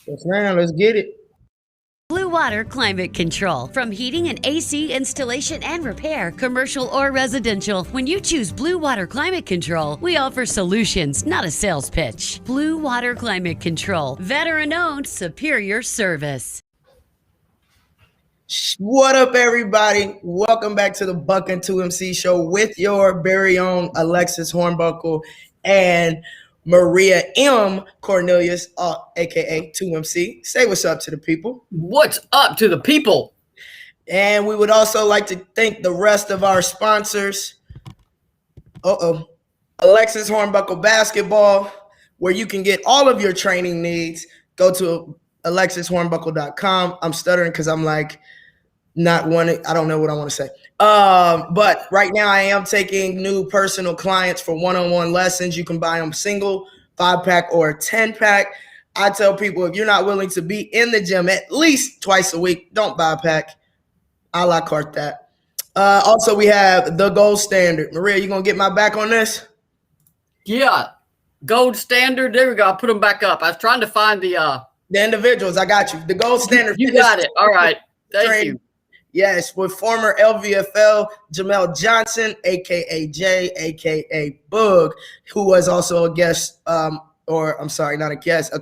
Yes, ma'am. Let's get it. Blue Water Climate Control. From heating and AC installation and repair, commercial or residential, when you choose Blue Water Climate Control, we offer solutions, not a sales pitch. Blue Water Climate Control. Veteran owned, superior service. What up, everybody? Welcome back to the Buck and 2MC show with your very own Alexis Hornbuckle and Maria Cornelius, aka 2MC. Say what's up to the people. What's up to the people? And we would also like to thank the rest of our sponsors. Alexis Hornbuckle Basketball, where you can get all of your training needs. Go to alexishornbuckle.com. I'm stuttering because I'm like not wanting, I don't know what I want to say. But right now I am taking new personal clients for one-on-one lessons. You can buy them single, 5-pack, or a 10-pack. I tell people, if you're not willing to be in the gym at least twice a week, don't buy a pack. I la carte that. Also, we have the gold standard. Maria, you gonna get my back on this? Yeah, gold standard. There we go. I'll put them back up. I was trying to find the individuals. I got you. The gold standard. You got it. All right. Thank you. Yes, with former LVFL Jamel Johnson, aka Jay, aka Boog, who was also a guest, a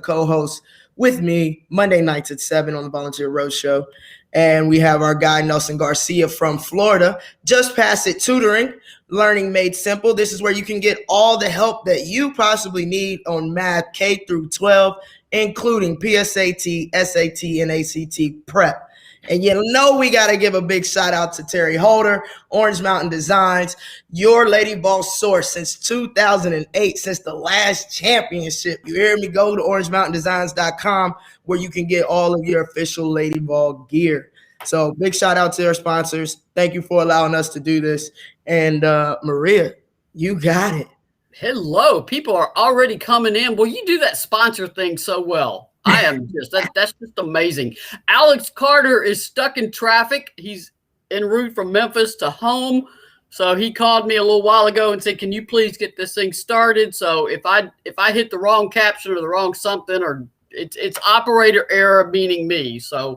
co-host with me Monday nights at 7 on the Volunteer Roadshow. And we have our guy Nelson Garcia from Florida, just past it tutoring, learning made simple. This is where you can get all the help that you possibly need on math K through 12, including PSAT, SAT, and ACT prep. And you know we got to give a big shout out to Terry Holder, Orange Mountain Designs, your Lady Ball source since 2008, since the last championship. You hear me? Go to orangemountaindesigns.com where you can get all of your official Lady Ball gear. So big shout out to our sponsors. Thank you for allowing us to do this. And Maria, you got it. Hello. People are already coming in. Well, you do that sponsor thing so well. I am just, that's just amazing. Alex Carter is stuck in traffic. He's en route from Memphis to home. So he called me a little while ago and said, can you please get this thing started? So if I hit the wrong caption or the wrong something, or it's operator error, meaning me. So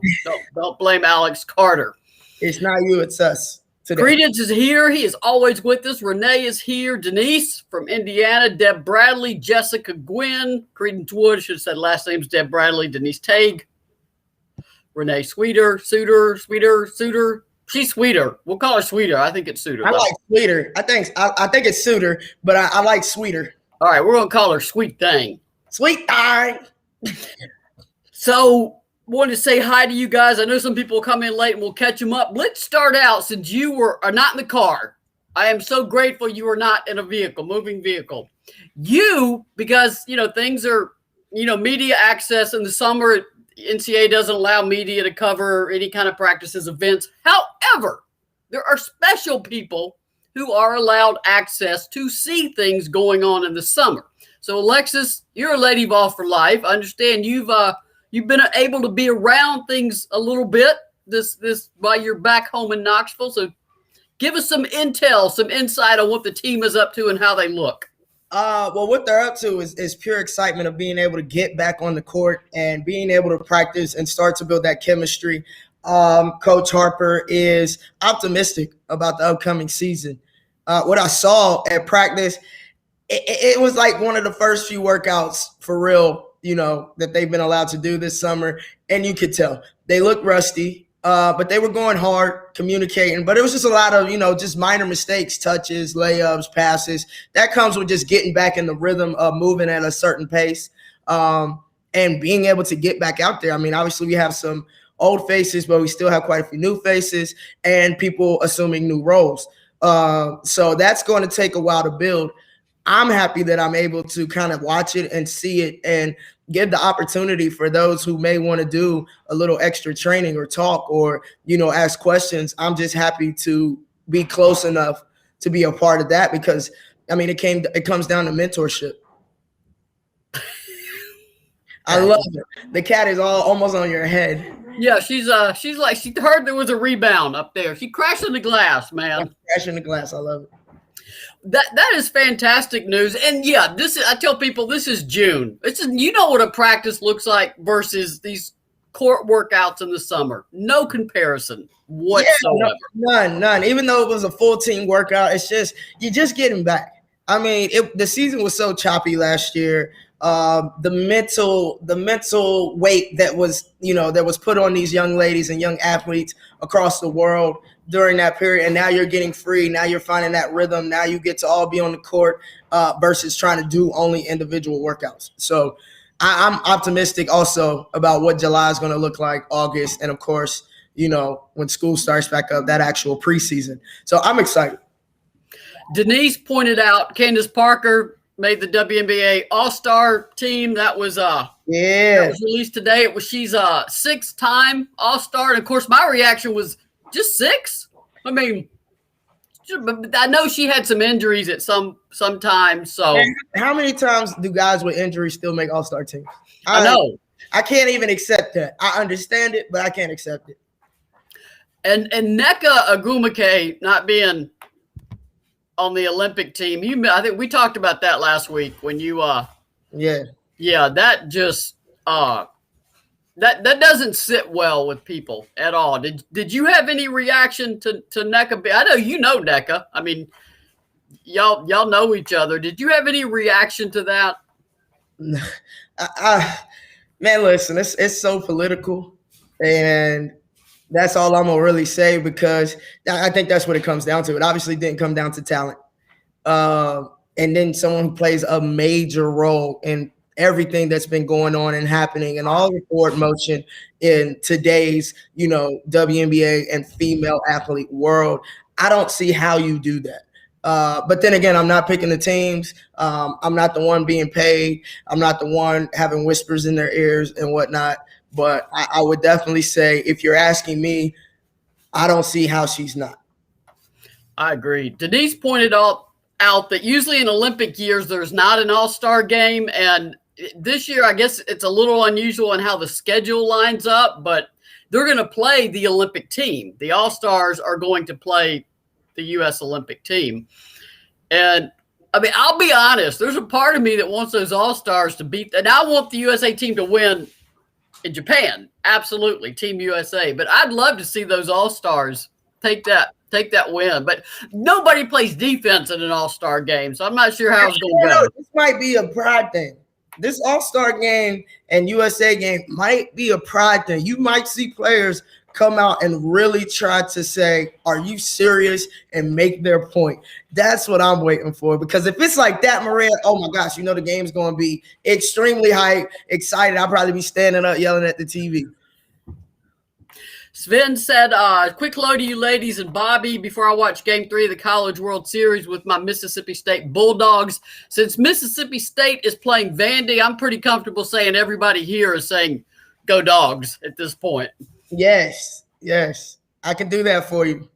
don't blame Alex Carter. It's not you, it's us. Today. Credence is here. He is always with us. Renee is here. Denise from Indiana. Deb Bradley. Jessica Gwynn. Credence Wood. Should have said last name's Deb Bradley. Denise Tague. Renee Sweeter. Suitor. She's Sweeter. We'll call her Sweeter. I think it's Suitor. I like Sweeter. I think it's Suitor, but I like Sweeter. All right. We're going to call her Sweet Thing. Sweet Thing. So, wanted to say hi to you guys. I know some people will come in late and we'll catch them up. Let's start out since you are not in the car. I am so grateful you are not in a vehicle, moving vehicle. Because, things are, media access in the summer, NCAA doesn't allow media to cover any kind of practices, events. However, there are special people who are allowed access to see things going on in the summer. So, Alexis, you're a Lady Ball for life. I understand you've been able to be around things a little bit this while you're back home in Knoxville. So give us some intel, some insight on what the team is up to and how they look. Well, what they're up to is pure excitement of being able to get back on the court and being able to practice and start to build that chemistry. Coach Harper is optimistic about the upcoming season. What I saw at practice, it was like one of the first few workouts for real, that they've been allowed to do this summer. And you could tell they looked rusty, but they were going hard, communicating. But it was just a lot of, just minor mistakes, touches, layups, passes. That comes with just getting back in the rhythm of moving at a certain pace and being able to get back out there. I mean, obviously we have some old faces, but we still have quite a few new faces and people assuming new roles. So that's going to take a while to build. I'm happy that I'm able to kind of watch it and see it and give the opportunity for those who may want to do a little extra training or talk or, ask questions. I'm just happy to be close enough to be a part of that because, it comes down to mentorship. I love it. The cat is almost on your head. Yeah, she's like, she heard there was a rebound up there. She crashed in the glass, man. Crashing the glass. I love it. That is fantastic news. And yeah, I tell people this is June. You know what a practice looks like versus these court workouts in the summer. No comparison whatsoever. Yeah, none. Even though it was a full team workout, it's just you're just getting back. I mean, the season was so choppy last year. The mental weight that was put on these young ladies and young athletes across the world during that period, and now you're getting free. Now you're finding that rhythm. Now you get to all be on the court versus trying to do only individual workouts. So I'm optimistic also about what July is going to look like, August, and of course, when school starts back up, that actual preseason. So I'm excited. Denise pointed out Candace Parker made the WNBA All-Star team. That was that was released today. She's a 6-time All-Star, and of course, my reaction was just 6. I mean, I know she had some injuries at some time. So, how many times do guys with injuries still make All-Star teams? I know. I can't even accept that. I understand it, but I can't accept it. And Nneka Ogwumike not being on the Olympic team. I think we talked about that last week when you that just that doesn't sit well with people at all. Did you have any reaction to Nneka? I know you know Nneka. I mean, y'all know each other. Did you have any reaction to that? Man, listen, it's so political, and that's all I'm gonna really say, because I think that's what it comes down to. It obviously didn't come down to talent, and then someone who plays a major role in everything that's been going on and happening and all the forward motion in today's, WNBA and female athlete world. I don't see how you do that. But then again, I'm not picking the teams. I'm not the one being paid. I'm not the one having whispers in their ears and whatnot. But I would definitely say, if you're asking me, I don't see how she's not. I agree. Denise pointed out that usually in Olympic years, there's not an all-star game. And this year, I guess it's a little unusual in how the schedule lines up, but they're going to play the Olympic team. The all-stars are going to play the U.S. Olympic team. And I mean, I'll be honest, there's a part of me that wants those all-stars to beat, and I want the USA team to win in Japan. Absolutely. Team USA. But I'd love to see those all-stars take that win. But nobody plays defense in an all-star game, so I'm not sure how it's going to go. This might be a pride thing. This all-star game and USA game might be a pride thing. You might see players come out and really try to say, are you serious, and make their point. That's what I'm waiting for, because if it's like that, Maria, oh my gosh, the game's going to be extremely hype, excited. I'll probably be standing up yelling at the TV. Sven said, quick hello to you ladies and Bobby before I watch Game 3 of the College World Series with my Mississippi State Bulldogs. Since Mississippi State is playing Vandy, I'm pretty comfortable saying everybody here is saying go Dogs at this point. Yes. I can do that for you.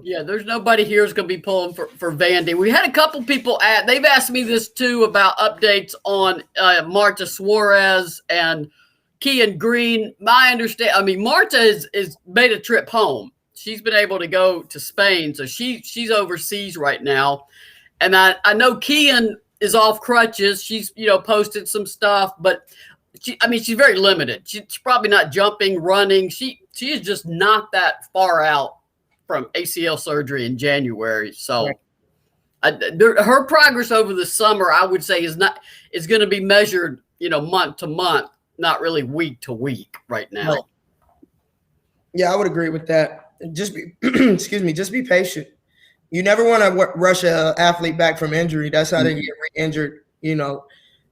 Yeah, there's nobody here who's going to be pulling for Vandy. We had a couple people they've asked me this too about updates on Marta Suarez and Kean Green. My understanding, I mean, Marta is made a trip home. She's been able to go to Spain, so she's overseas right now. And I know Kean is off crutches. She's posted some stuff, but she's very limited. She's probably not jumping, running. She is just not that far out from ACL surgery in January. So her progress over the summer, I would say, is going to be measured, month to month, not really week to week right now. Right. Yeah, I would agree with that. Just be, just be patient. You never want to rush an athlete back from injury. That's how they get re-injured,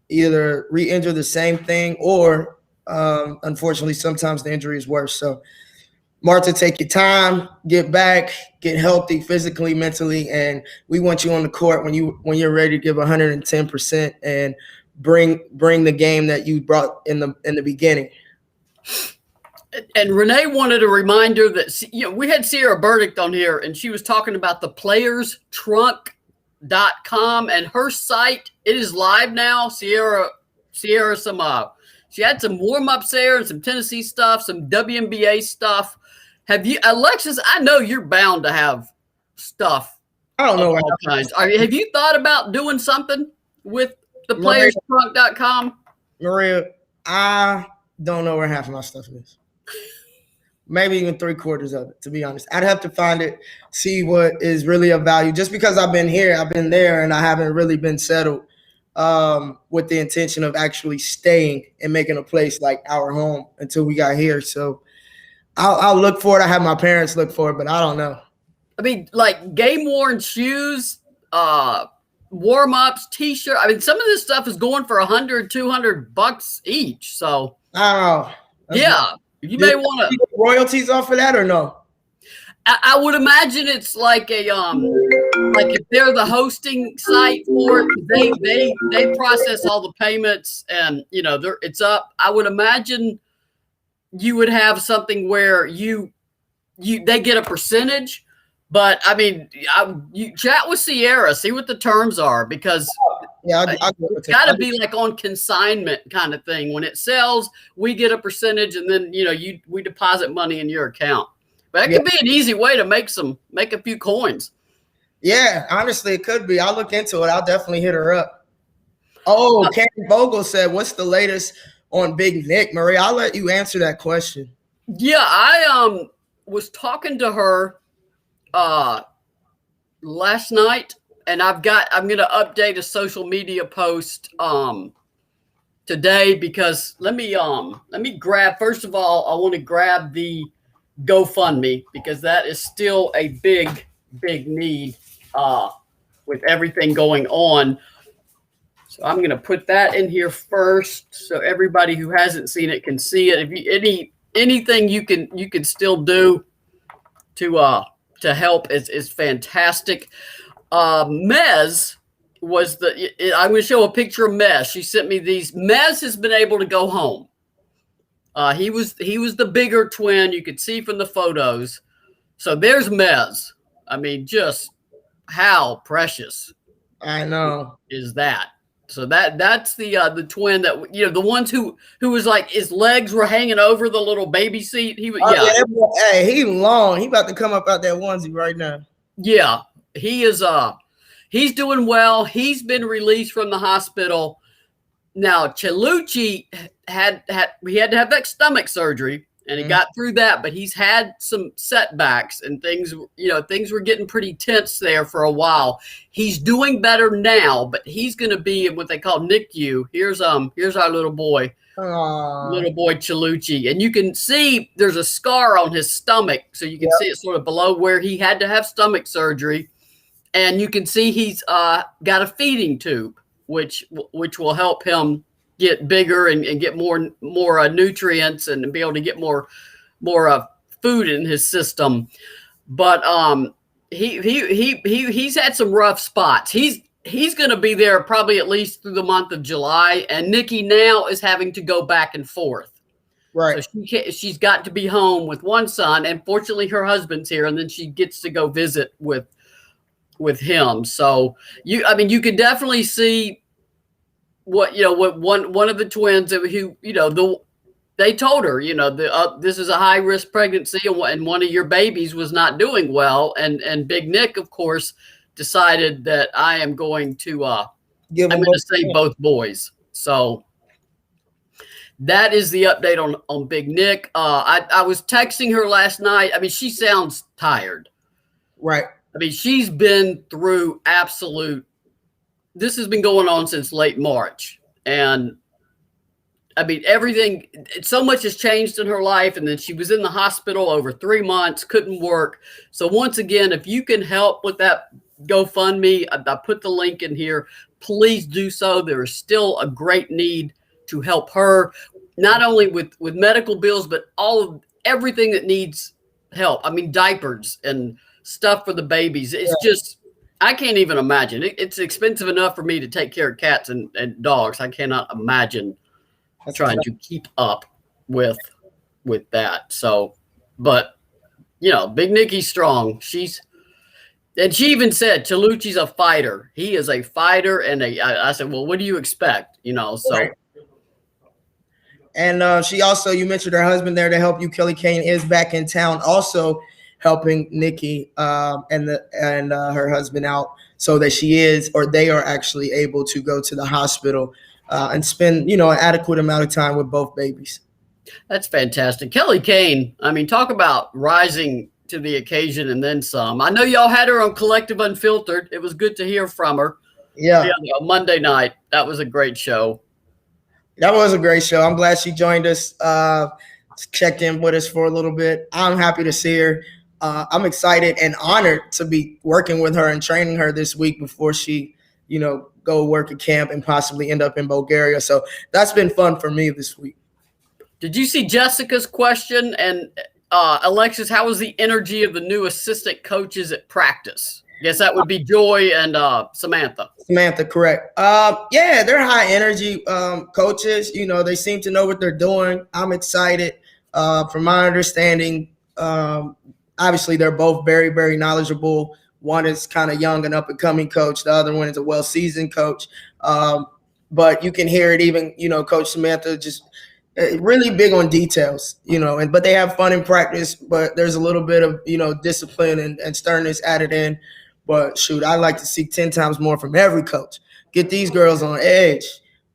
either re-injure the same thing or, unfortunately, sometimes the injury is worse. So, Marta, take your time, get back, get healthy physically, mentally, and we want you on the court when you're ready to give 110% and bring the game that you brought in the beginning. And Renee wanted a reminder that we had Sierra Burdick on here, and she was talking about the playerstrunk.com, and her site, it is live now. Sierra she had some warm-ups there and some Tennessee stuff, some WNBA stuff. Have you, Alexis, I know you're bound to have stuff I don't know. All kinds. Have you thought about doing something with the playerstrunk.com? Maria, I don't know where half of my stuff is. Maybe even 3/4 of it, to be honest. I'd have to find it, see what is really of value. Just because I've been here, I've been there, and I haven't really been settled with the intention of actually staying and making a place like our home until we got here. So I'll look for it. I have my parents look for it, but I don't know. I mean, like game-worn shoes, warm-ups, T-shirt. I mean, some of this stuff is going for $100, $200 each. So I don't know. Yeah, you may want to royalties off of that or no? I would imagine it's like a like if they're the hosting site for it, they process all the payments and it's up. I would imagine you would have something where they get a percentage. But I mean, you chat with Sierra, see what the terms are, because it's got to be like on consignment kind of thing. When it sells, we get a percentage, and then we deposit money in your account. But that could be an easy way to make a few coins. Yeah, honestly, it could be. I'll look into it. I'll definitely hit her up. Oh, Karen Vogel said, "What's the latest on Big Nick?" Maria, I'll let you answer that question. Yeah, I was talking to her last night, and I'm gonna update a social media post today, because let me grab, first of all, I want to grab the GoFundMe, because that is still a big need with everything going on. So I'm gonna put that in here first, so everybody who hasn't seen it can see it. If you anything you can still do to help is fantastic. Mez was I'm going to show a picture of Mez. She sent me these. Mez has been able to go home. He was the bigger twin. You could see from the photos. So there's Mez. I mean, just how precious. I know. Is that? So that's the twin that the ones who was like his legs were hanging over the little baby seat. He was hey, he long. He about to come up out that onesie right now. Yeah, he is. He's doing well. He's been released from the hospital. Now Chelucci had to have that stomach surgery, and he got through that, but he's had some setbacks and things. Things were getting pretty tense there for a while. He's doing better now, but he's going to be in what they call NICU. Here's our little boy. Aww. Little boy Chelucci, and you can see there's a scar on his stomach, so you can see it sort of below where he had to have stomach surgery, and you can see he's got a feeding tube, which will help him get bigger and get more nutrients and be able to get more food in his system. But he's had some rough spots. He's going to be there probably at least through the month of July, and Nikki now is having to go back and forth. Right. So she's got to be home with one son, and fortunately her husband's here, and then she gets to go visit with him. So you can definitely see what one of the twins who they told her this is a high risk pregnancy, and one of your babies was not doing well, and Big Nick, of course, decided that I am going to save both boys. So that is the update on Big Nick. I was texting her last night. I mean, she sounds tired. Right. I mean, she's been through this has been going on since late March. And I mean, so much has changed in her life. And then she was in the hospital over 3 months, couldn't work. So once again, if you can help with that GoFundMe, I put the link in here. Please do so. There is still a great need to help her, not only with medical bills, but everything that needs help. I mean, diapers and stuff for the babies. It's just, I can't even imagine. It's expensive enough for me to take care of cats and dogs. I cannot imagine trying to keep up with that. So, but Big Nicky's strong. And she even said Chelucci's a fighter. He is a fighter, and I said, well, what do you expect? So. Right. And she also, you mentioned her husband there to help you. Kelly Kane is back in town. Also, helping Nikki and her husband out so that they are actually able to go to the hospital and spend, an adequate amount of time with both babies. That's fantastic. Kelly Kane, I mean, talk about rising to the occasion and then some. I know y'all had her on Collective Unfiltered. It was good to hear from her. Yeah. Monday night. That was a great show. That was a great show. I'm glad she joined us, checked in with us for a little bit. I'm happy to see her. I'm excited and honored to be working with her and training her this week before she, go work at camp and possibly end up in Bulgaria. So that's been fun for me this week. Did you see Jessica's question? And Alexis, how was the energy of the new assistant coaches at practice? I guess that would be Joy and Samantha. Samantha, correct. Yeah, they're high energy coaches. They seem to know what they're doing. I'm excited. From my understanding, obviously they're both very, very knowledgeable. One is kind of young and up and coming coach. The other one is a well-seasoned coach. But you can hear it even, Coach Samantha just really big on details, but they have fun in practice, but there's a little bit of, discipline and sternness added in. But shoot, I'd like to see 10 times more from every coach. Get these girls on edge.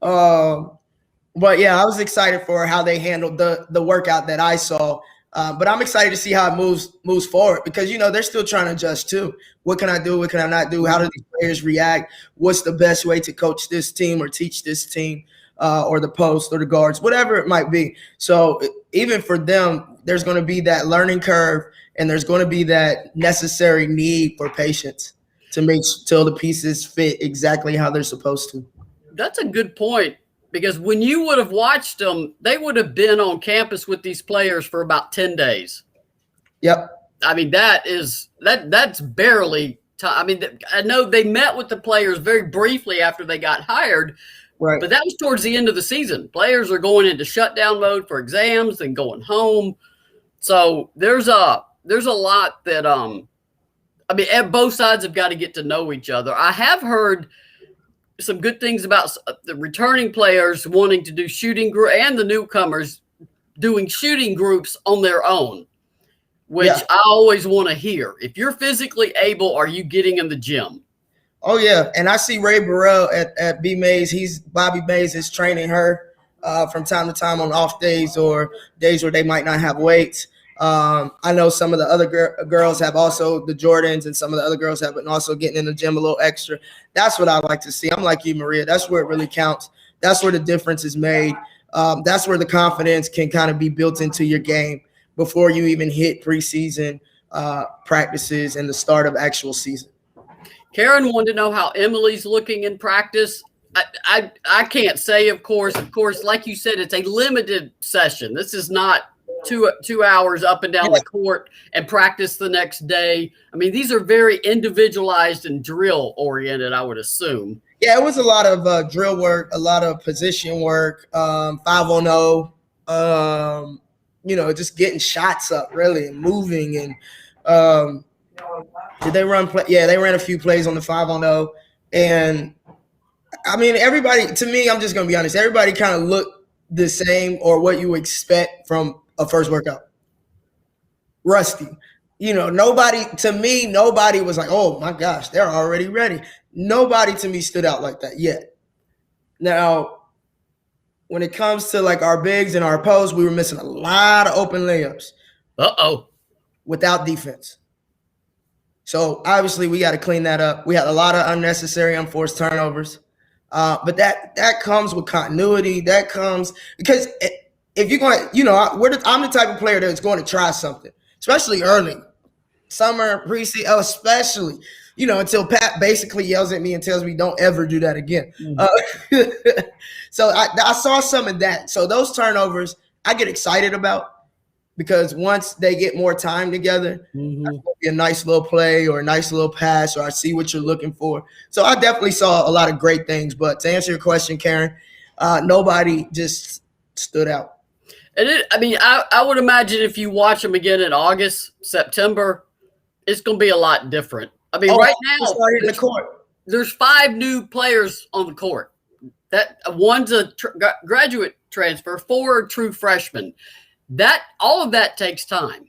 But yeah, I was excited for how they handled the workout that I saw. But I'm excited to see how it moves forward because, they're still trying to adjust too. What can I do? What can I not do? How do these players react? What's the best way to coach this team or teach this team or the post or the guards, whatever it might be. So even for them, there's going to be that learning curve and there's going to be that necessary need for patience to make till the pieces fit exactly how they're supposed to. That's a good point. Because when you would have watched them, they would have been on campus with these players for about 10 days. Yep. I mean, that's barely time. I mean, I know they met with the players very briefly after they got hired, right? But that was towards the end of the season. Players are going into shutdown mode for exams and going home. So there's a lot that both sides have got to get to know each other. I have heard some good things about the returning players wanting to do shooting group and the newcomers doing shooting groups on their own, which I always want to hear. If you're physically able, are you getting in the gym? Oh yeah. And I see Ray Burrell at B Mays. Bobby Mays is training her from time to time on off days or days where they might not have weights. I know some of the other girls have also the Jordans and some of the other girls have been also getting in the gym a little extra. That's what I like to see. I'm like you, Maria. That's where it really counts. That's where the difference is made. That's where the confidence can kind of be built into your game before you even hit preseason practices and the start of actual season. Karen wanted to know how Emily's looking in practice. I can't say, of course, like you said, it's a limited session. This is not 2 hours up and down the court and practice the next day. I mean, these are very individualized and drill oriented, I would assume. Yeah, it was a lot of drill work, a lot of position work, 5-on-0, just getting shots up really and moving. And did they run play? Yeah, they ran a few plays on the 5-on-0. And I mean, everybody, to me, I'm just going to be honest, everybody kind of looked the same or what you expect from a first workout. Rusty. Nobody was like, oh my gosh, they're already ready. Nobody to me stood out like that yet. Now, when it comes to like our bigs and our posts, we were missing a lot of open layups. Without defense. So obviously we got to clean that up. We had a lot of unnecessary unforced turnovers. But that comes with continuity. That comes because if you're going, I'm the type of player that's going to try something, especially early, summer, preseason, especially, until Pat basically yells at me and tells me don't ever do that again. So I saw some of that. So those turnovers I get excited about because once they get more time together, that's going to be a nice little play or a nice little pass, or I see what you're looking for. So I definitely saw a lot of great things. But to answer your question, Karen, nobody just stood out. And I would imagine if you watch them again in August, September, it's going to be a lot different. I mean, right now, there's 5 new players on the court. That one's a graduate transfer, 4 are true freshmen. All of that takes time.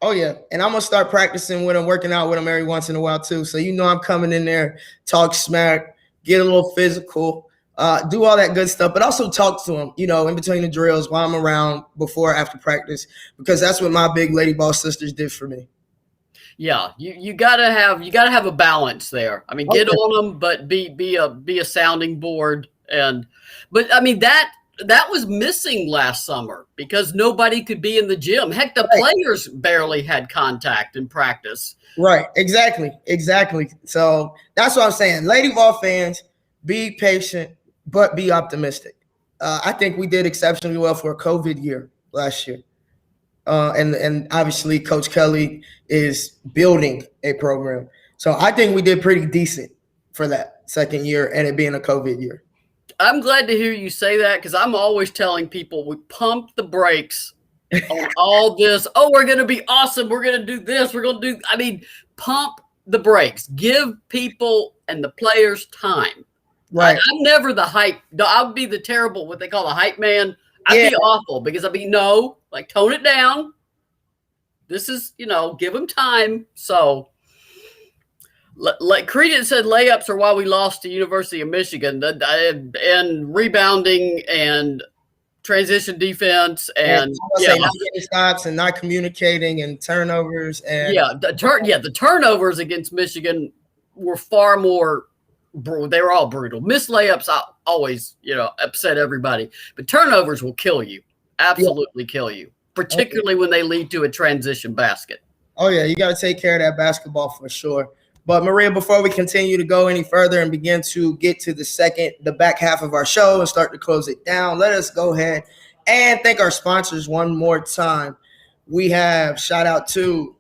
Oh yeah, and I'm gonna start practicing with them, working out with them every once in a while too. So I'm coming in there, talk smack, get a little physical, do all that good stuff, but also talk to them, in between the drills while I'm around, before, after practice, because that's what my big lady ball sisters did for me. Yeah, you gotta have a balance there. I mean, get on them, but be a sounding board. But I mean that was missing last summer because nobody could be in the gym. Heck, the players barely had contact in practice. Right, exactly. So that's what I'm saying. Lady ball fans, be patient, but be optimistic. I think we did exceptionally well for a COVID year last year. And obviously Coach Kelly is building a program. So I think we did pretty decent for that second year and it being a COVID year. I'm glad to hear you say that because I'm always telling people we pump the brakes on all this. Oh, we're going to be awesome. We're going to do this. Pump the brakes. Give people and the players time. Right. I'm never the hype. I'll be the terrible, what they call the hype man. I'd be awful because tone it down. This is, give them time. So, like Credence said, layups are why we lost to University of Michigan, and rebounding and transition defense and not getting stops and not communicating and turnovers and the turnovers against Michigan were far more. They were all brutal. Missed layups always, upset everybody, but turnovers will kill you, absolutely kill you, particularly when they lead to a transition basket. Oh yeah, you got to take care of that basketball for sure. But Maria, before we continue to go any further and begin to get to the back half of our show and start to close it down, let us go ahead and thank our sponsors one more time. We have shout out to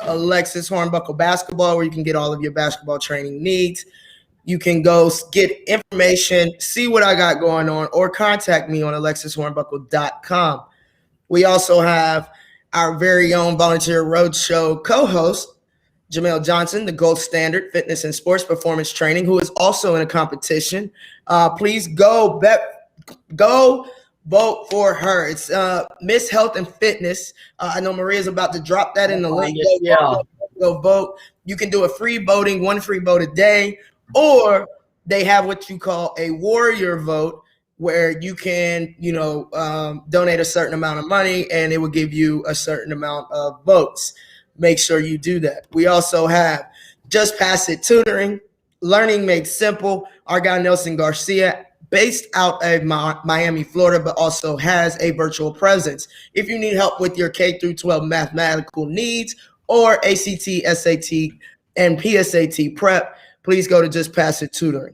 Alexis Hornbuckle Basketball, where you can get all of your basketball training needs. You can go get information, see what I got going on, or contact me on alexishornbuckle.com. We also have our very own volunteer Roadshow co-host, Jamel Johnson, the gold standard fitness and sports performance training, who is also in a competition. Please go vote for her. It's Miss Health and Fitness. I know Maria's about to drop that in the link. Go vote. You can do a free voting, one free vote a day, or they have what you call a warrior vote, where you can, donate a certain amount of money and it will give you a certain amount of votes. Make sure you do that. We also have Just Pass It Tutoring, Learning Made Simple. Our guy Nelson Garcia, based out of Miami, Florida, but also has a virtual presence. If you need help with your K through 12 mathematical needs or ACT, SAT, and PSAT prep, please go to Just Pass It Tutoring.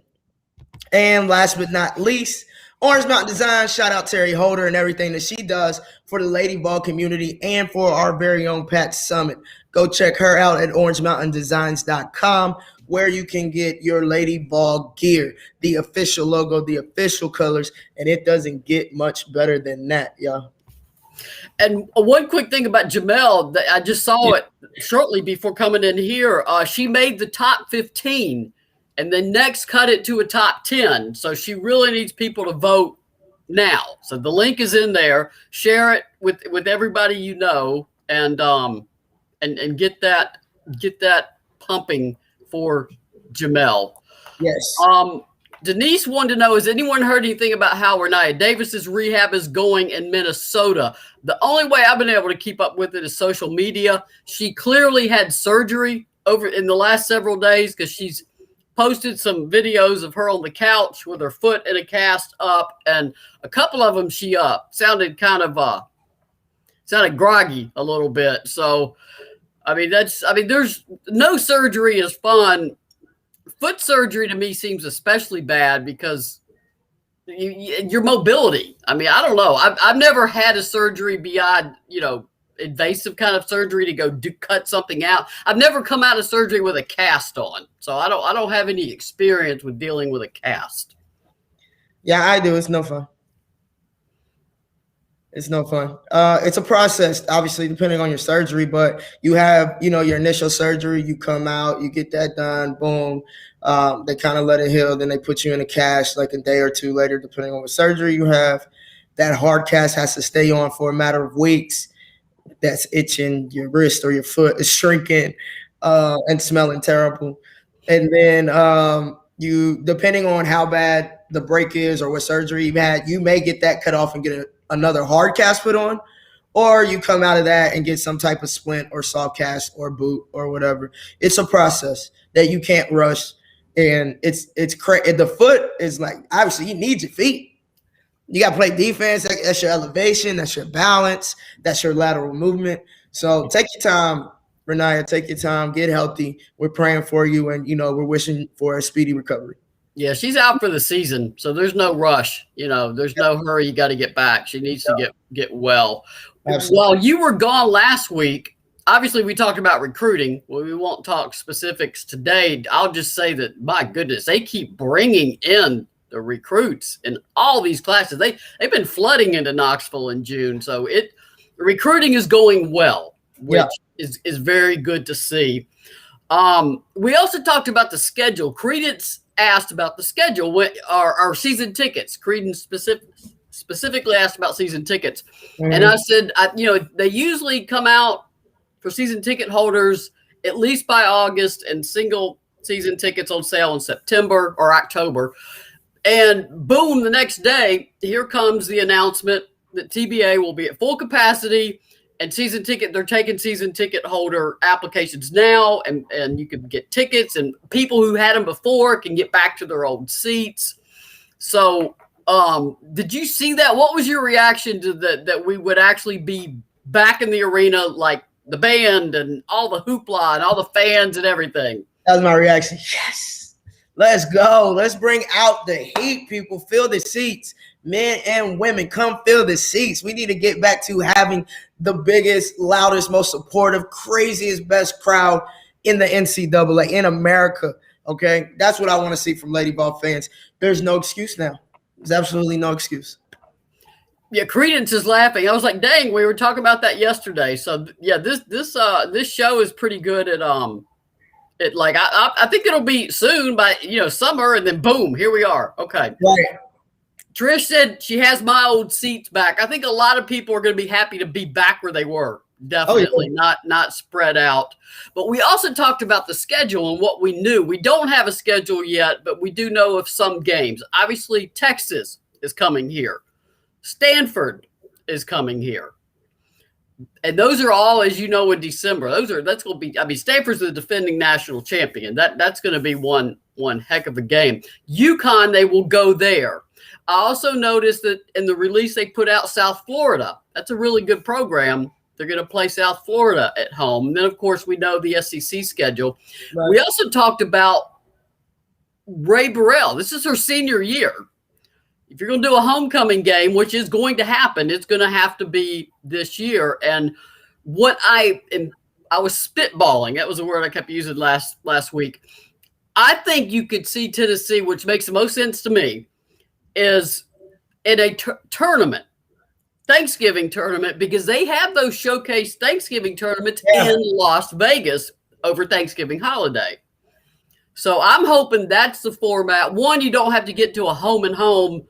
And last but not least, Orange Mountain Design. Shout out Terry Holder and everything that she does for the lady ball community and for our very own Pat Summit. Go check her out at orangemountaindesigns.com, where you can get your lady ball gear, the official logo, the official colors, and it doesn't get much better than that, y'all. And one quick thing about Jamel, I just saw it shortly before coming in here. She made the top 15 and then next cut it to a top 10. So she really needs people to vote now. So the link is in there. Share it with everybody you know, and get that pumping for Jamel. Yes. Denise wanted to know, has anyone heard anything about how Renaya Davis's rehab is going in Minnesota? The only way I've been able to keep up with it is social media. She clearly had surgery over in the last several days because she's posted some videos of her on the couch with her foot in a cast up, and a couple of them she sounded groggy a little bit. So, there's no surgery is fun. Foot surgery to me seems especially bad because your mobility. I don't know. I've never had a surgery beyond, invasive kind of surgery to go cut something out. I've never come out of surgery with a cast on, so I don't have any experience with dealing with a cast. Yeah, I do. It's no fun. It's no fun. It's a process, obviously, depending on your surgery, but you have, your initial surgery, you come out, you get that done, boom. They kind of let it heal. Then they put you in a cast like a day or two later, depending on what surgery you have. That hard cast has to stay on for a matter of weeks. that's itching, your wrist or your foot is shrinking and smelling terrible. And then you, depending on how bad the break is or what surgery you've had, you may get that cut off and get another hard cast put on, or you come out of that and get some type of splint or soft cast or boot or whatever. It's a process that you can't rush, and it's crazy. The foot is like, obviously you need your feet. You got to play defense. That's your elevation. That's your balance. That's your lateral movement. So take your time, Renaya. Take your time. Get healthy. We're praying for you, and we're wishing for a speedy recovery. Yeah, she's out for the season, so there's no rush. There's no hurry. You got to get back. She needs to get well. Absolutely. While you were gone last week, obviously we talked about recruiting. Well, we won't talk specifics today. I'll just say that, my goodness, they keep bringing in the recruits in all these classes. They've been flooding into Knoxville in June, so the recruiting is going well, which is very good to see. We also talked about the schedule. Credence asked about the schedule, our season tickets. Credence specifically asked about season tickets, and I said, they usually come out for season ticket holders at least by August, and single season tickets on sale in September or October. And boom, the next day, here comes the announcement that TBA will be at full capacity, and they're taking season ticket holder applications now, and you can get tickets, and people who had them before can get back to their old seats. So did you see that? What was your reaction to that we would actually be back in the arena, like the band and all the hoopla and all the fans and everything? That was my reaction. Yes. Let's go. Let's bring out the heat, people. Fill the seats. Men and women, come fill the seats. We need to get back to having the biggest, loudest, most supportive, craziest, best crowd in the NCAA, in America, okay? That's what I want to see from Lady Ball fans. There's no excuse now. There's absolutely no excuse. Yeah, Credence is laughing. I was like, dang, we were talking about that yesterday. So, yeah, this show is pretty good at I think it'll be soon by summer, and then boom, here we are. Okay. Right. Trish said she has my old seats back. I think a lot of people are going to be happy to be back where they were. Definitely not spread out. But we also talked about the schedule and what we knew. We don't have a schedule yet, but we do know of some games. Obviously, Texas is coming here. Stanford is coming here. And those are all, as you know, in December. That's going to be. Stanford's the defending national champion. That's going to be one heck of a game. UConn, they will go there. I also noticed that in the release they put out South Florida. That's a really good program. They're going to play South Florida at home. And then, of course, we know the SEC schedule. Right. We also talked about Ray Burrell. This is her senior year. If you're going to do a homecoming game, which is going to happen, it's going to have to be this year. And what I was spitballing. That was a word I kept using last week. I think you could see Tennessee, which makes the most sense to me, is in a tournament, Thanksgiving tournament, because they have those showcase Thanksgiving tournaments in Las Vegas over Thanksgiving holiday. So I'm hoping that's the format. One, you don't have to get to a home and home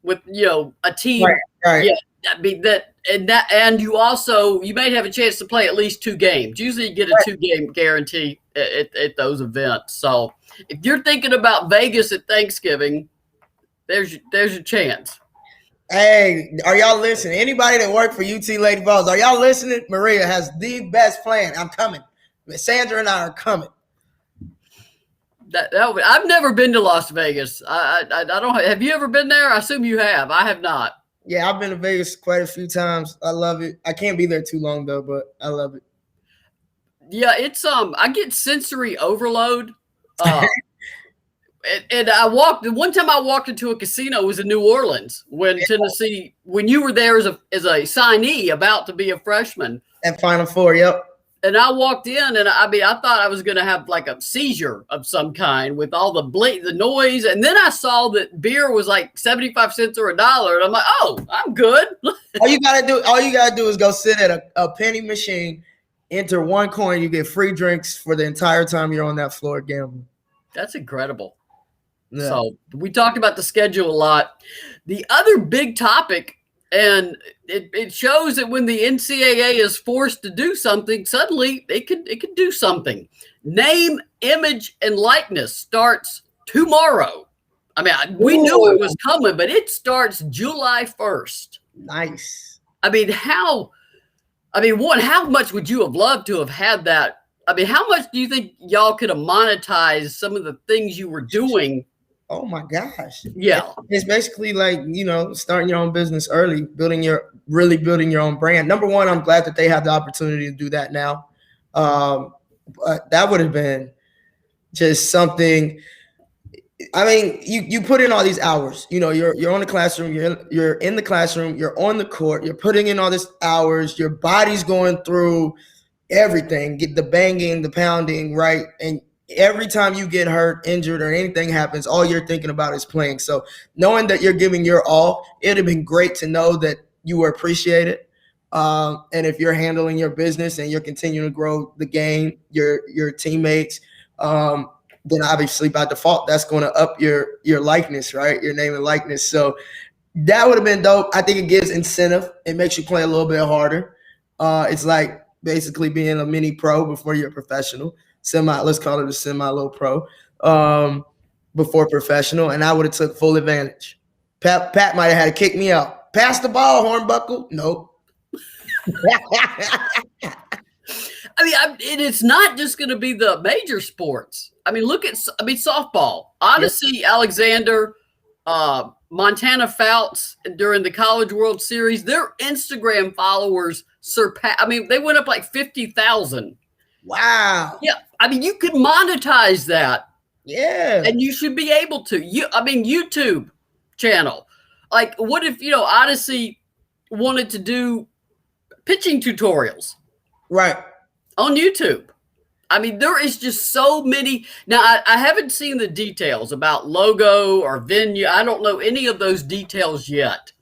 with a team. Right. Yeah, and you may have a chance to play at least 2 games. Usually you get a 2-game guarantee at those events. So if you're thinking about Vegas at Thanksgiving, there's your chance. Hey, are y'all listening? Anybody that worked for UT Lady Vols, are y'all listening? Maria has the best plan. I'm coming. Sandra and I are coming. I've never been to Las Vegas. I don't. Have you ever been there? I assume you have. I have not. Yeah, I've been to Vegas quite a few times. I love it. I can't be there too long though, but I love it. Yeah, it's I get sensory overload. And one time I walked into a casino, it was in New Orleans when Tennessee, when you were there as a signee about to be a freshman. At Final Four, yep. And I walked in, and I thought I was going to have like a seizure of some kind with all the noise. And then I saw that beer was like 75 cents or $1. And I'm like, oh, I'm good. All you gotta do is go sit at a penny machine, enter 1 coin, you get free drinks for the entire time you're on that floor gambling. That's incredible. Yeah. So we talked about the schedule a lot. The other big topic And it shows that when the NCAA is forced to do something, suddenly it could do something. Name, image, and likeness starts tomorrow. I mean, we knew it was coming, but it starts July 1st. Nice. I mean, how much would you have loved to have had that? I mean, how much do you think y'all could have monetized some of the things you were doing? Oh my gosh. Yeah. It's basically like, starting your own business early, building your own brand. Number one, I'm glad that they have the opportunity to do that now. But that would have been just something. I mean, you put in all these hours, you're on the classroom, you're in the classroom, you're on the court, you're putting in all these hours, your body's going through everything, get the banging, the pounding, right? And every time you get hurt, injured, or anything happens, all you're thinking about is playing. So knowing that you're giving your all, it'd have been great to know that you were appreciated. And if you're handling your business and you're continuing to grow the game, your teammates, then obviously by default, that's going to up your likeness, right? Your name and likeness. So that would have been dope. I think it gives incentive. It makes you play a little bit harder. It's like basically being a mini pro before you're a professional. Let's call it a semi-low pro before professional. And I would have took full advantage. Pat might have had to kick me out. Pass the ball, Hornbuckle. Nope. I mean, it's not just going to be the major sports. I mean, softball. Odyssey, Alexander, Montana Fouts during the College World Series, their Instagram followers they went up like 50,000. Wow. Yeah. I mean, you could monetize that. Yeah. And you should be able to. YouTube channel. Like, what if, Odyssey wanted to do pitching tutorials? Right. On YouTube. I mean, there is just so many. Now, I haven't seen the details about logo or venue. I don't know any of those details yet.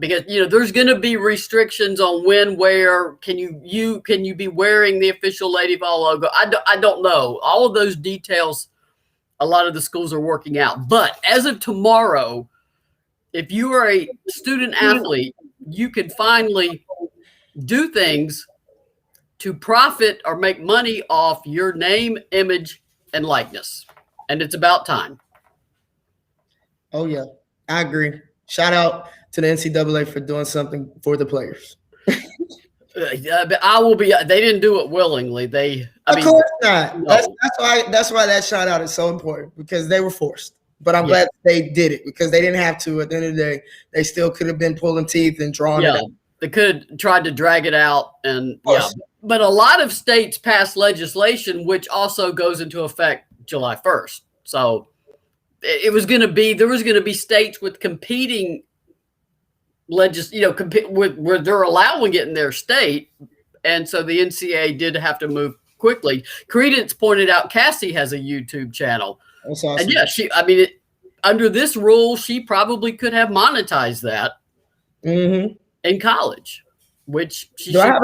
Because, there's going to be restrictions on when, where, can you be wearing the official Lady Vol logo? I don't know. All of those details, a lot of the schools are working out. But as of tomorrow, if you are a student athlete, you can finally do things to profit or make money off your name, image, and likeness. And it's about time. Oh, yeah. I agree. Shout out to the NCAA for doing something for the players. I will be. They didn't do it willingly. Of course not. No. That's why that shout out is so important, because they were forced. But I'm glad they did it, because they didn't have to. At the end of the day, they still could have been pulling teeth and drawing it out. They could have tried to drag it out, and But a lot of states passed legislation, which also goes into effect July 1st. So there was going to be states with competing where they're allowing it in their state. And so the NCAA did have to move quickly. Credence pointed out Cassie has a YouTube channel. That's awesome. And under this rule, she probably could have monetized that in college, which she do I have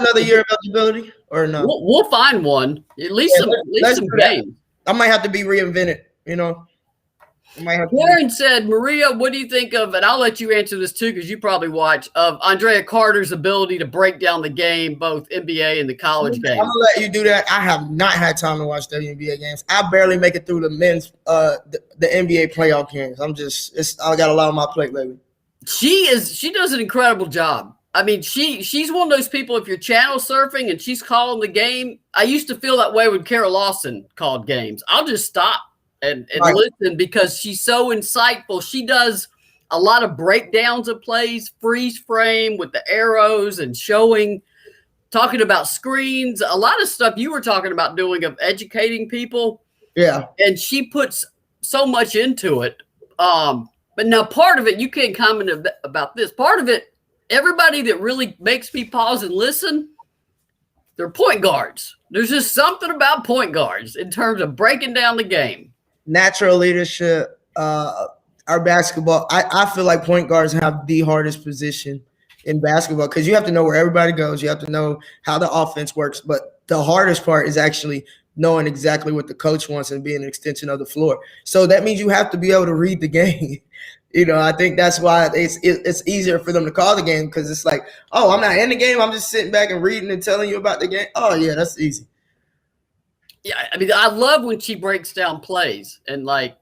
another year of eligibility or no? We'll find one. At least some games. I might have to be reinvented, Warren said, Maria, what do you think of, and I'll let you answer this too, because you probably watch, of Andrea Carter's ability to break down the game, both NBA and the college game? I'm going to let you do that. I have not had time to watch WNBA games. I barely make it through the men's, the NBA playoff games. I got a lot on my plate lately. She does an incredible job. I mean, she's one of those people, if you're channel surfing and she's calling the game, I used to feel that way when Kara Lawson called games. I'll just stop and listen, because she's so insightful. She does a lot of breakdowns of plays, freeze frame with the arrows and talking about screens, a lot of stuff you were talking about doing of educating people. Yeah. And she puts so much into it. But now part of it, you can't comment about this. Part of it, everybody that really makes me pause and listen, they're point guards. There's just something about point guards in terms of breaking down the game. Natural leadership, our basketball. I feel like point guards have the hardest position in basketball, because you have to know where everybody goes. You have to know how the offense works. But the hardest part is actually knowing exactly what the coach wants and being an extension of the floor. So that means you have to be able to read the game. I think that's why it's easier for them to call the game, because it's like, oh, I'm not in the game. I'm just sitting back and reading and telling you about the game. Oh, yeah, that's easy. Yeah, I mean, I love when she breaks down plays and like,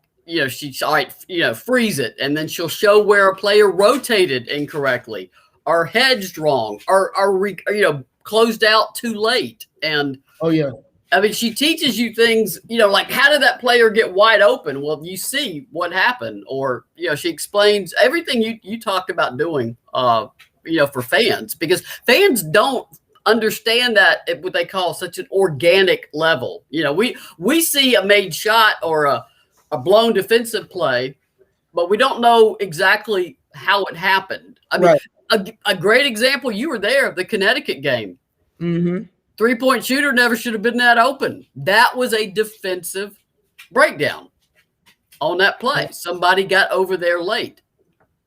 she's all right, freeze it. And then she'll show where a player rotated incorrectly or hedged wrong or closed out too late. And oh, yeah. I mean, she teaches you things, like how did that player get wide open? Well, you see what happened. Or, she explains everything you talked about doing, for fans, because fans don't understand that at what they call such an organic level. We see a made shot or a blown defensive play, but we don't know exactly how it happened. I mean, right. a great example, you were there, the Connecticut game. Mm-hmm. Three-point shooter never should have been that open. That was a defensive breakdown on that play. Somebody got over there late.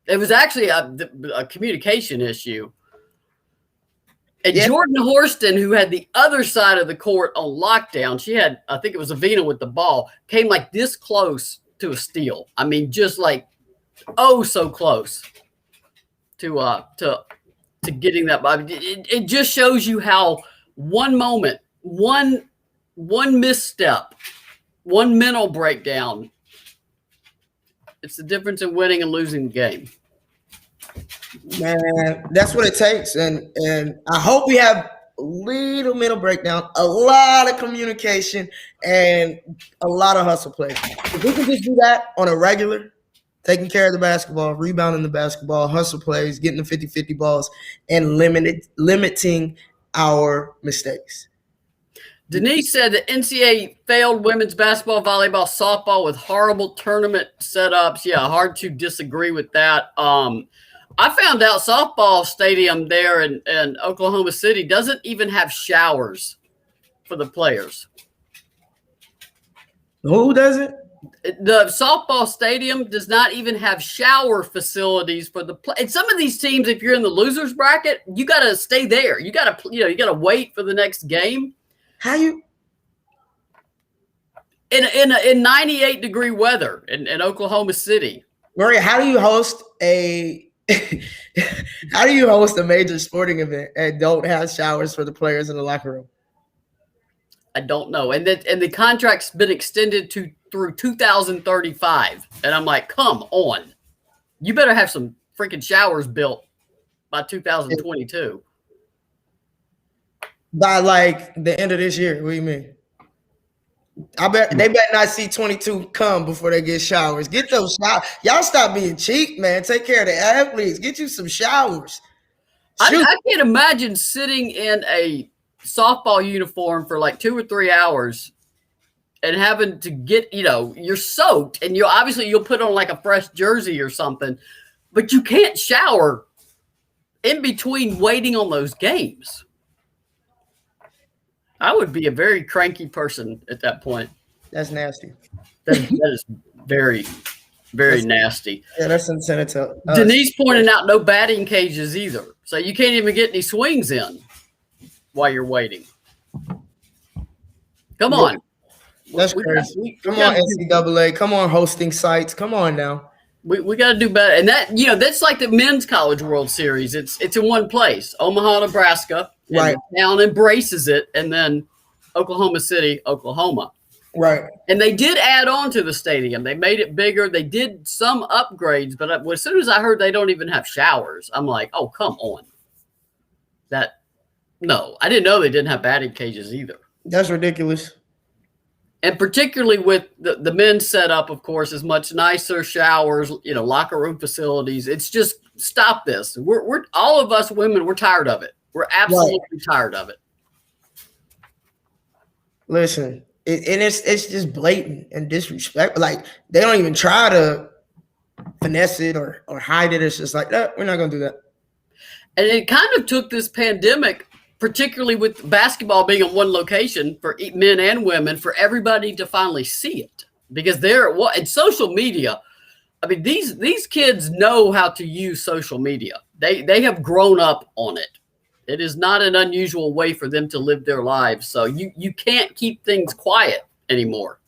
It was actually a communication issue. And Jordan Horston, who had the other side of the court on lockdown, she had, I think it was Avina with the ball, came like this close to a steal. I mean, just like, so close to getting that. It just shows you how one moment, one misstep, one mental breakdown, it's the difference in winning and losing the game. Man, that's what it takes. And I hope we have a little mental breakdown, a lot of communication, and a lot of hustle play. If we can just do that on a regular, taking care of the basketball, rebounding the basketball, hustle plays, getting the 50-50 balls, and limiting our mistakes. Denise said that NCAA failed women's basketball, volleyball, softball with horrible tournament setups. Yeah, hard to disagree with that. I found out softball stadium there in Oklahoma City doesn't even have showers for the players. Who doesn't? The softball stadium does not even have shower facilities for the play. And some of these teams, if you're in the losers bracket, you got to stay there. You got to, you got to wait for the next game. How you? In 98-degree weather in Oklahoma City. Maria, how do you host a major sporting event and don't have showers for the players in the locker room? I don't know. And the contract's been extended through 2035. And I'm like, come on. You better have some freaking showers built by 2022. By like the end of this year. What do you mean? I bet they better not see 22 come before they get showers. Get those showers. Y'all stop being cheap, man. Take care of the athletes. Get you some showers. I can't imagine sitting in a softball uniform for like 2 or 3 hours and having to get, you're soaked and you'll put on like a fresh jersey or something, but you can't shower in between waiting on those games. I would be a very cranky person at that point. That's nasty. That is very, very nasty. Yeah, that's incentive. Denise pointed out no batting cages either. So you can't even get any swings in while you're waiting. Come on. That's crazy. Come on, NCAA. Come on, hosting sites. Come on now. We got to do better. And that, that's like the men's college World Series. It's in one place, Omaha, Nebraska. Right. The town embraces it, and then Oklahoma City, Oklahoma. Right. And they did add on to the stadium. They made it bigger. They did some upgrades, but as soon as I heard they don't even have showers, I'm like, oh, come on. No, I didn't know they didn't have batting cages either. That's ridiculous. And particularly with the men's setup, of course, is much nicer. Showers, locker room facilities. It's just stop this. We're all of us women. We're tired of it. We're absolutely tired of it. Listen, it's just blatant and disrespectful. Like they don't even try to finesse it or hide it. It's just like, no, we're not gonna do that. And it kind of took this pandemic, particularly with basketball being in one location for men and women, for everybody to finally see it. Because and social media, I mean, these kids know how to use social media. They have grown up on it. It is not an unusual way for them to live their lives. So you can't keep things quiet anymore.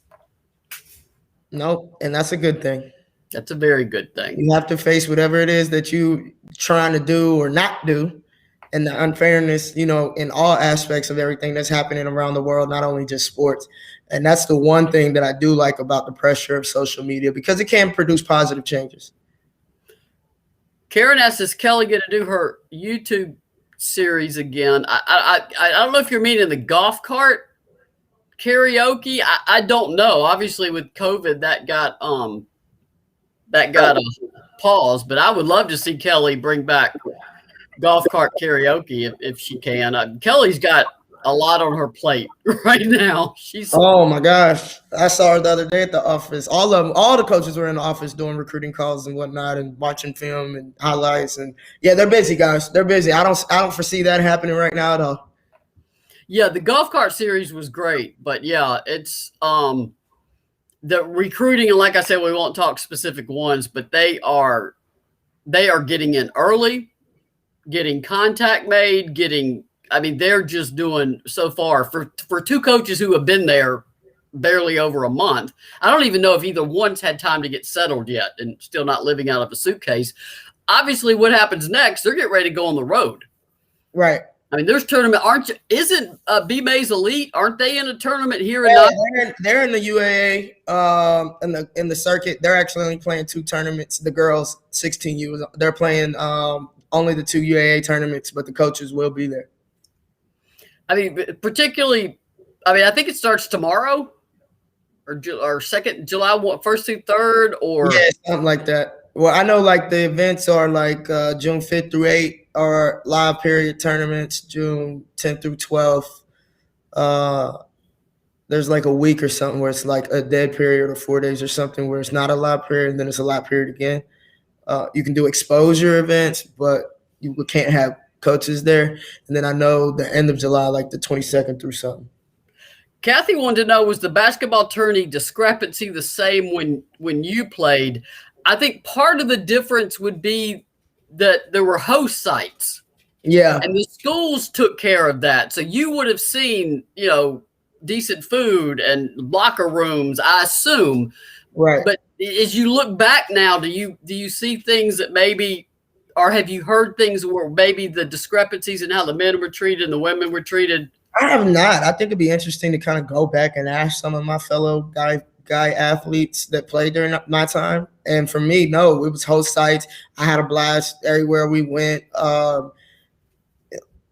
No, and that's a good thing. That's a very good thing. You have to face whatever it is that you trying to do or not do, and the unfairness, in all aspects of everything that's happening around the world, not only just sports. And that's the one thing that I do like about the pressure of social media, because it can produce positive changes. Karen asks, is Kelly going to do her YouTube series again? I don't know if you're meaning the golf cart karaoke. I don't know. Obviously, with COVID, that got a pause. But I would love to see Kelly bring back golf cart karaoke if she can. Kelly's got a lot on her plate right now. Oh my gosh, I saw her the other day at the office. All the coaches were in the office doing recruiting calls and whatnot, and watching film and highlights. And yeah, they're busy, guys. They're busy. I don't foresee that happening right now at all. Yeah, the golf cart series was great, but yeah, it's the recruiting, and like I said, we won't talk specific ones, but they are getting in early, getting contact made, they're just doing so far for two coaches who have been there barely over a month. I don't even know if either one's had time to get settled yet and still not living out of a suitcase. Obviously, what happens next, they're getting ready to go on the road. Right. There's tournament. Isn't B-Mays Elite? Aren't they in a tournament here? They're in the UAA, in the circuit. They're actually only playing 2 tournaments. The girls, 16U, they're playing only the 2 UAA tournaments, but the coaches will be there. Particularly, I think it starts tomorrow or second July, 1st through 3rd, or something like that. Well, I know like the events are like June 5th through 8th are live period tournaments, June 10th through 12th. There's like a week or something where it's like a dead period, or 4 days or something where it's not a live period, and then it's a live period again. You can do exposure events, but you can't have coaches there. And then I know the end of July, like the 22nd through something. Kathy wanted to know, was the basketball tourney discrepancy the same when you played? I think part of the difference would be that there were host sites. Yeah. And the schools took care of that. So you would have seen, decent food and locker rooms, I assume. Right. But as you look back now, do you see things that maybe, or have you heard things where maybe the discrepancies in how the men were treated and the women were treated? I have not. I think it'd be interesting to kind of go back and ask some of my fellow guy athletes that played during my time. And for me, no, it was host sites. I had a blast everywhere we went. I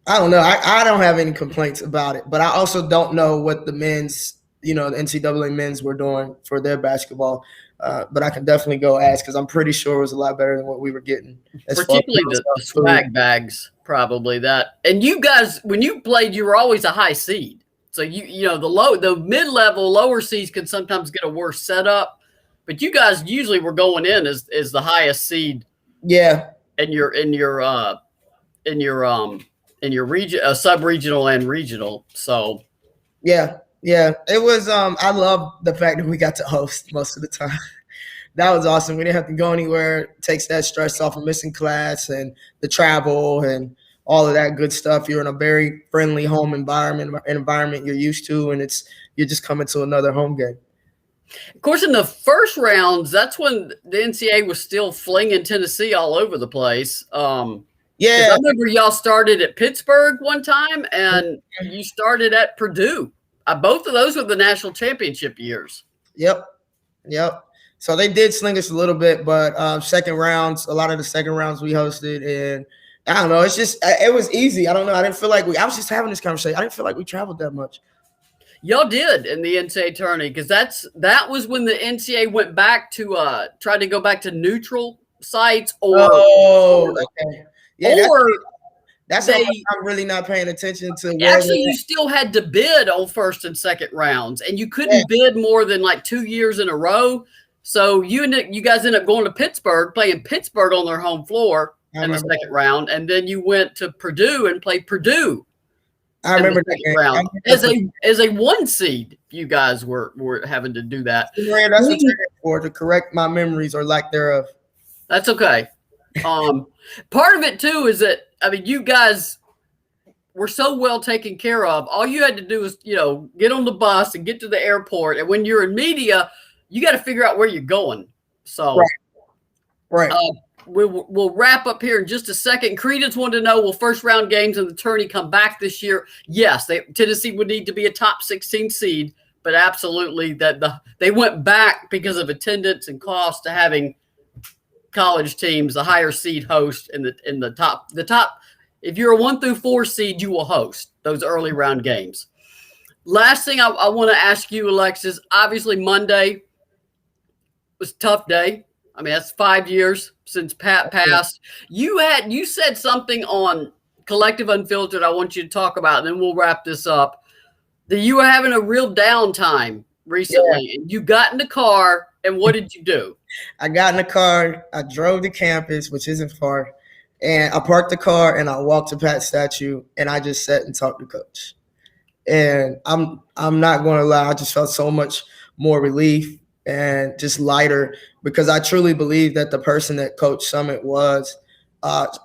don't know. I don't have any complaints about it, but I also don't know what the men's, the NCAA men's were doing for their basketball. But I can definitely go ask, because I'm pretty sure it was a lot better than what we were getting. Particularly the swag bags, probably that. And you guys, when you played, you were always a high seed. So the mid-level, lower seeds can sometimes get a worse setup, but you guys usually were going in as the highest seed. Yeah. In your region, sub-regional and regional. So. Yeah. Yeah, it was. I love the fact that we got to host most of the time. That was awesome. We didn't have to go anywhere. It takes that stress off of missing class and the travel and all of that good stuff. You're in a very friendly home environment you're used to, and you're just coming to another home game. Of course, in the first rounds, that's when the NCAA was still flinging Tennessee all over the place. Yeah, I remember y'all started at Pittsburgh one time, and you started at Purdue. Both of those were the national championship years. Yep. So they did sling us a little bit, but a lot of the second rounds we hosted, and I don't know. It's just, it was easy. I don't know. I was just having this conversation. I didn't feel like we traveled that much. Y'all did in the NCAA tourney, because that was when the NCAA went back to try to go back to neutral sites okay. Yeah, or that's how I'm really not paying attention to. Actually, you still had to bid on first and second rounds, and you couldn't bid more than like 2 years in a row. So you guys ended up going to Pittsburgh, playing Pittsburgh on their home floor in the second round, and then you went to Purdue and played Purdue. I remember that round. As a 1 seed, you guys were having to do that. Yeah, that's what you're here for, to correct my memories or lack thereof. That's okay. Part of it too is that, you guys were so well taken care of. All you had to do was, get on the bus and get to the airport. And when you're in media, you got to figure out where you're going. So Right. We'll wrap up here in just a second. Credence wanted to know, will first round games in the tourney come back this year? Yes, Tennessee would need to be a top 16 seed, but absolutely they went back because of attendance and cost to having college teams, the higher seed host in the top. If you're a 1 through 4 seed, you will host those early round games. Last thing I want to ask you, Alexis, obviously Monday was a tough day. I mean, that's 5 years since Pat passed. You said something on Collective Unfiltered I want you to talk about, and then we'll wrap this up, that you were having a real downtime recently. And you got in the car, and what did you do? I got in the car, I drove to campus, which isn't far, and I parked the car and I walked to Pat's statue, and I just sat and talked to Coach. And I'm not going to lie, I just felt so much more relief and just lighter, because I truly believe that the person that Coach Summit was,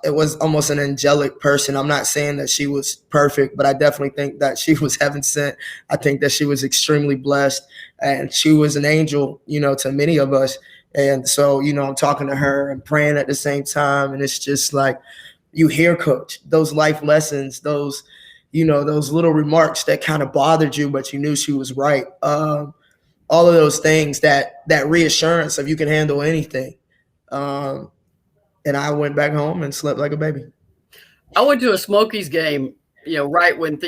it was almost an angelic person. I'm not saying that she was perfect, but I definitely think that she was heaven sent. I think that she was extremely blessed, and she was an angel, to many of us. And so, I'm talking to her and praying at the same time. And it's just like, you hear Coach, those life lessons, those little remarks that kind of bothered you, but you knew she was right. All of those things, that reassurance of you can handle anything. And I went back home and slept like a baby. I went to a Smokies game, right when,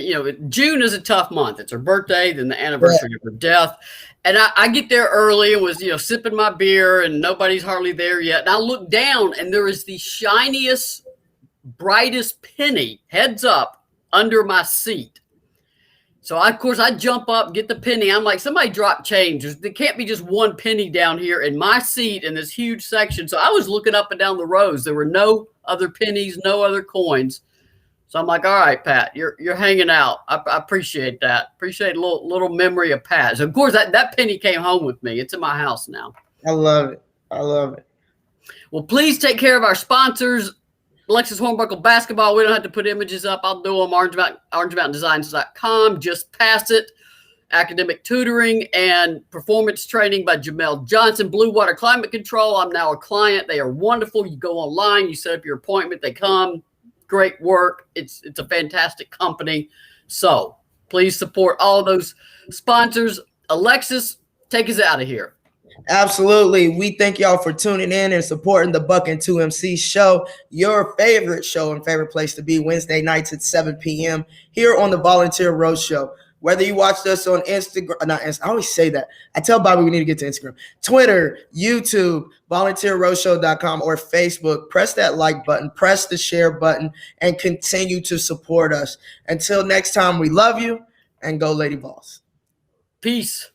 June is a tough month. It's her birthday, then the anniversary of her death. And I get there early and was, sipping my beer, and nobody's hardly there yet. And I look down, and there is the shiniest, brightest penny, heads up, under my seat. So, of course, I jump up, get the penny. I'm like, somebody dropped change. There can't be just one penny down here in my seat in this huge section. So I was looking up and down the rows. There were no other pennies, no other coins. So I'm like, all right, Pat, you're hanging out. I appreciate that. Appreciate a little memory of Pat. So, of course, that penny came home with me. It's in my house now. I love it. I love it. Well, please take care of our sponsors. Alexis Hornbuckle Basketball. We don't have to put images up. I'll do them. OrangeMountainDesigns.com. Just pass it. Academic tutoring and performance training by Jamel Johnson. Blue Water Climate Control. I'm now a client. They are wonderful. You go online. You set up your appointment. They come. Great work. It's a fantastic company. So please support all of those sponsors. Alexis, take us out of here. Absolutely. We thank y'all for tuning in and supporting the Buck and 2MC show, your favorite show and favorite place to be, Wednesday nights at 7 p.m. here on the Volunteer Roadshow. Whether you watched us on Instagram, I always say that. I tell Bobby we need to get to Instagram, Twitter, YouTube, volunteerroadshow.com, or Facebook. Press that like button, press the share button, and continue to support us. Until next time, we love you, and go Lady Vols. Peace.